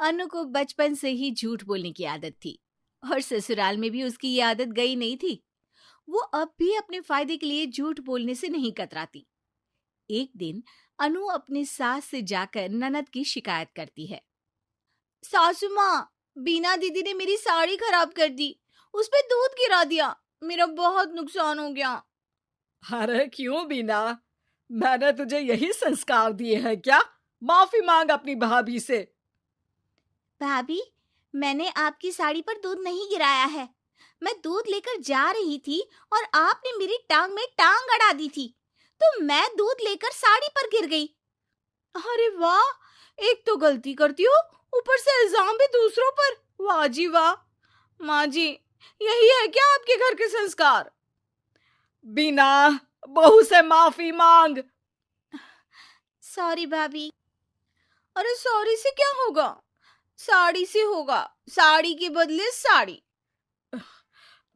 अनु को बचपन से ही झूठ बोलने की आदत थी और ससुराल में भी उसकी ये आदत गई नहीं थी। वो अब भी अपने फायदे के लिए झूठ बोलने से नहीं कतराती। एक दिन अनु अपनी सास से जाकर ननद की शिकायत करती है। सासू माँ, बीना दीदी ने मेरी साड़ी खराब कर दी, उस पे दूध गिरा दिया, मेरा बहुत नुकसान हो गया। अरे क्यों बीना, मैंने तुझे यही संस्कार दिए हैं क्या? माफी मांग अपनी भाभी से। भाभी, मैंने आपकी साड़ी पर दूध नहीं गिराया है। मैं दूध लेकर जा रही थी और आपने मेरी टांग में टांग अड़ा दी थी, तो मैं दूध लेकर साड़ी पर गिर गई। अरे वाह, एक तो गलती करती हो, ऊपर से इल्जाम भी दूसरों पर। वाह जी वाह। माँ जी, यही है क्या आपके घर के संस्कार? बीना, बहू से माफी मांग। सॉरी भाभी। अरे सॉरी से क्या होगा, साड़ी से होगा, साड़ी के बदले साड़ी।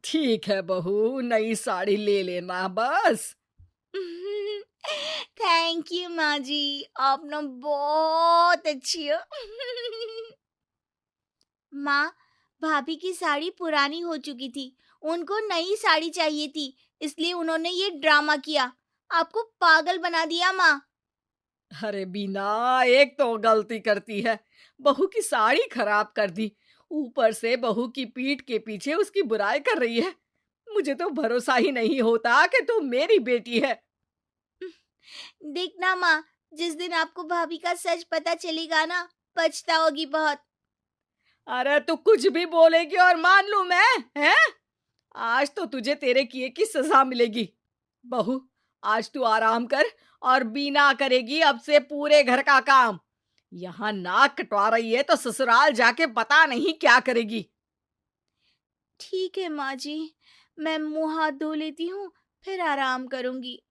ठीक है बहू, नई साड़ी ले लेना बस। थैंक यू माँ जी, आप ना बहुत अच्छी हो। माँ, भाभी की साड़ी पुरानी हो चुकी थी, उनको नई साड़ी चाहिए थी, इसलिए उन्होंने ये ड्रामा किया, आपको पागल बना दिया माँ। अरे बीना, एक तो गलती करती है, बहू की साड़ी खराब कर दी, ऊपर से बहू की पीठ के पीछे उसकी बुराई कर रही है। मुझे तो भरोसा ही नहीं होता कि तू मेरी बेटी है। देखना माँ, जिस दिन आपको भाभी का सच पता चलेगा ना, पछताओगी बहुत। अरे तू कुछ भी बोलेगी और मान लूं मैं, हैं? आज तो तुझे तेरे किए की सजा मिलेगी। बहू, आज तू आराम कर और बीना करेगी अब से पूरे घर का काम। यहाँ नाक कटवा रही है तो ससुराल जाके पता नहीं क्या करेगी। ठीक है माँ जी, मैं मुंह हाथ धो लेती हूँ, फिर आराम करूंगी।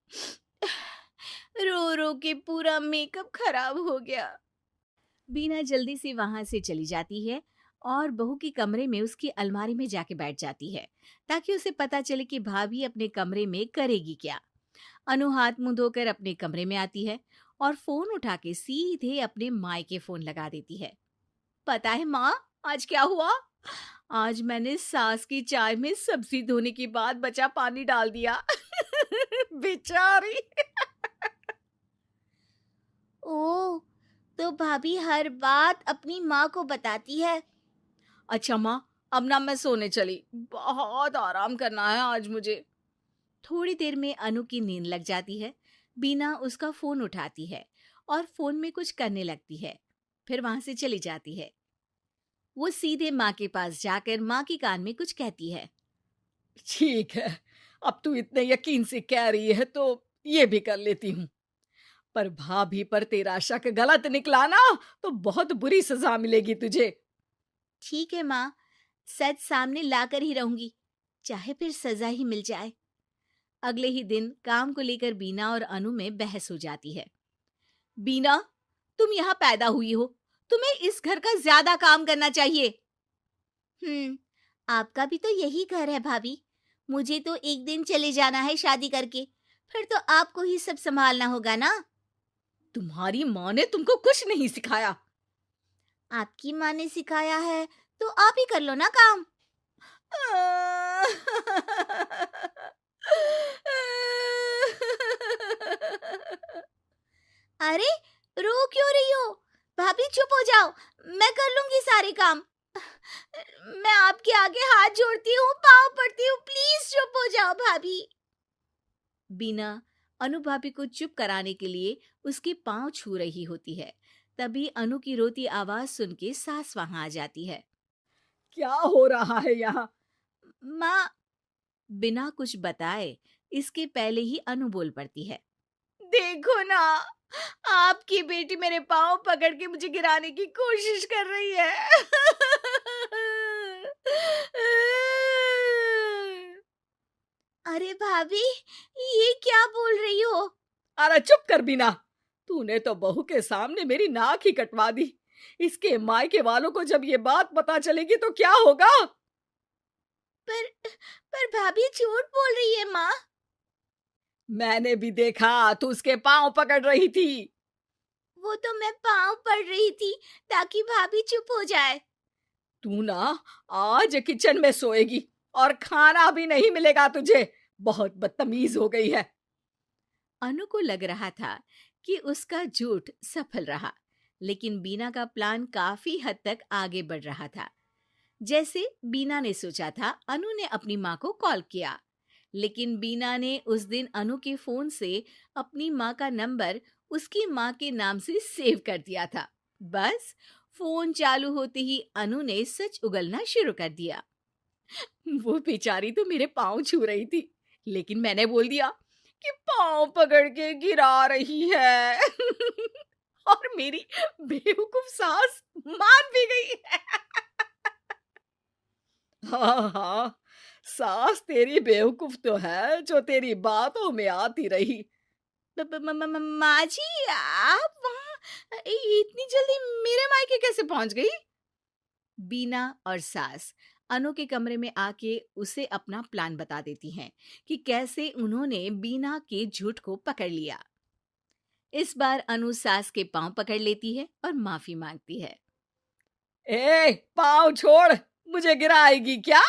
रो रो के पूरा मेकअप खराब हो गया। बीना जल्दी से वहां से चली जाती है और बहू के कमरे में उसकी अलमारी में जाके बैठ जाती है, ताकि उसे पता चले कि भाभी अपने कमरे में करेगी क्या। अनु हाथ मुंह धोकर अपने कमरे में आती है और फोन उठा के सीधे अपने मायके फोन लगा देती है। पता है माँ, आज क्या हुआ? आज मैंने सास की चाय में सब्जी धोने के बाद बचा पानी डाल दिया। बेचारी। ओह, तो भाभी हर बात अपनी माँ को बताती है। अच्छा माँ, अब ना मैं सोने चली, बहुत आराम करना है आज मुझे। थोड़ी देर में अनु की नींद लग जाती है। बीना उसका फोन उठाती है और फोन में कुछ करने लगती है, फिर वहां से चली जाती है। वो सीधे माँ के पास जाकर माँ के कान में कुछ कहती है। ठीक है, अब तू इतने यकीन से कह रही है तो ये भी कर लेती हूँ। पर भाभी पर तेरा शक गलत निकला ना तो बहुत बुरी सजा मिलेगी तुझे। ठीक है माँ, सच सामने लाकर ही रहूंगी, चाहे फिर सजा ही मिल जाए। अगले ही दिन काम को लेकर बीना और अनु में बहस हो जाती है। बीना, तुम यहाँ पैदा हुई हो, तुम्हें इस घर का ज्यादा काम करना चाहिए। आपका भी तो यही घर है भाभी, मुझे तो एक दिन चले जाना है शादी करके, फिर तो आपको ही सब संभालना होगा ना। तुम्हारी माँ ने तुमको कुछ नहीं सिखाया। आपकी माँ ने सिखाया है तो आप ही कर लो ना काम। अरे, रो क्यों रही हो? भाभी चुप हो जाओ, मैं कर लूंगी सारे काम। मैं आपके आगे हाथ जोड़ती हूँ, पाँव पड़ती हूँ, प्लीज चुप हो जाओ भाभी। बीना अनु भाभी को चुप कराने के लिए उसके पाँव छू रही होती है। तभी अनु की रोती आवाज सुन के सास वहां आ जाती है। क्या हो रहा है यहाँ? माँ, बिना कुछ बताए इसके पहले ही अनु बोल पड़ती है। देखो ना, आपकी बेटी मेरे पाँव पकड़ के मुझे गिराने की कोशिश कर रही है। अरे भाभी, ये क्या बोल रही हो? अरे चुप कर बीना, तूने तो बहू के सामने मेरी नाक ही कटवा दी। इसके मायके वालों को जब ये बात पता चलेगी तो क्या होगा? पर पर भाभी झूठ बोल रही है माँ। मैंने भी देखा, तू उसके पांव पकड़ रही थी। वो तो मैं पाँव पड़ रही थी ताकि भाभी चुप हो जाए। तू ना आज किचन में सोएगी और खाना भी नहीं मिलेगा तुझे। बहुत बदतमीज हो गई है। अनु को लग रहा था कि उसका झूठ सफल रहा, लेकिन बीना का प्लान काफी हद तक आगे बढ़ रहा था। जैसे बीना ने सोचा था, अनु ने अपनी माँ को कॉल किया, लेकिन बीना ने उस दिन अनु के फोन से अपनी माँ का नंबर उसकी माँ के नाम से सेव कर दिया था। बस फोन चालू होते ही अनु ने सच उगलना शुरू कर दिया। वो बेचारी तो मेरे पाँव छू रही थी, लेकिन मैंने बोल दिया कि पाँव पकड़ के गिरा रही है। और मेरी बेवकूफ सास मान भी गई। हाँ हाँ, सास तेरी बेवकूफ तो है जो तेरी बातों में आती रही। माँ जी, आप वहाँ इतनी जल्दी मेरे मायके कैसे पहुंच गई? बीना और सास अनु के कमरे में आके उसे अपना प्लान बता देती हैं कि कैसे उन्होंने बीना के झूठ को पकड़ लिया। इस बार अनु सास के पांव पकड़ लेती है और माफी मांगती है। ए, पाँव छोड़, मुझे गिराएगी क्या?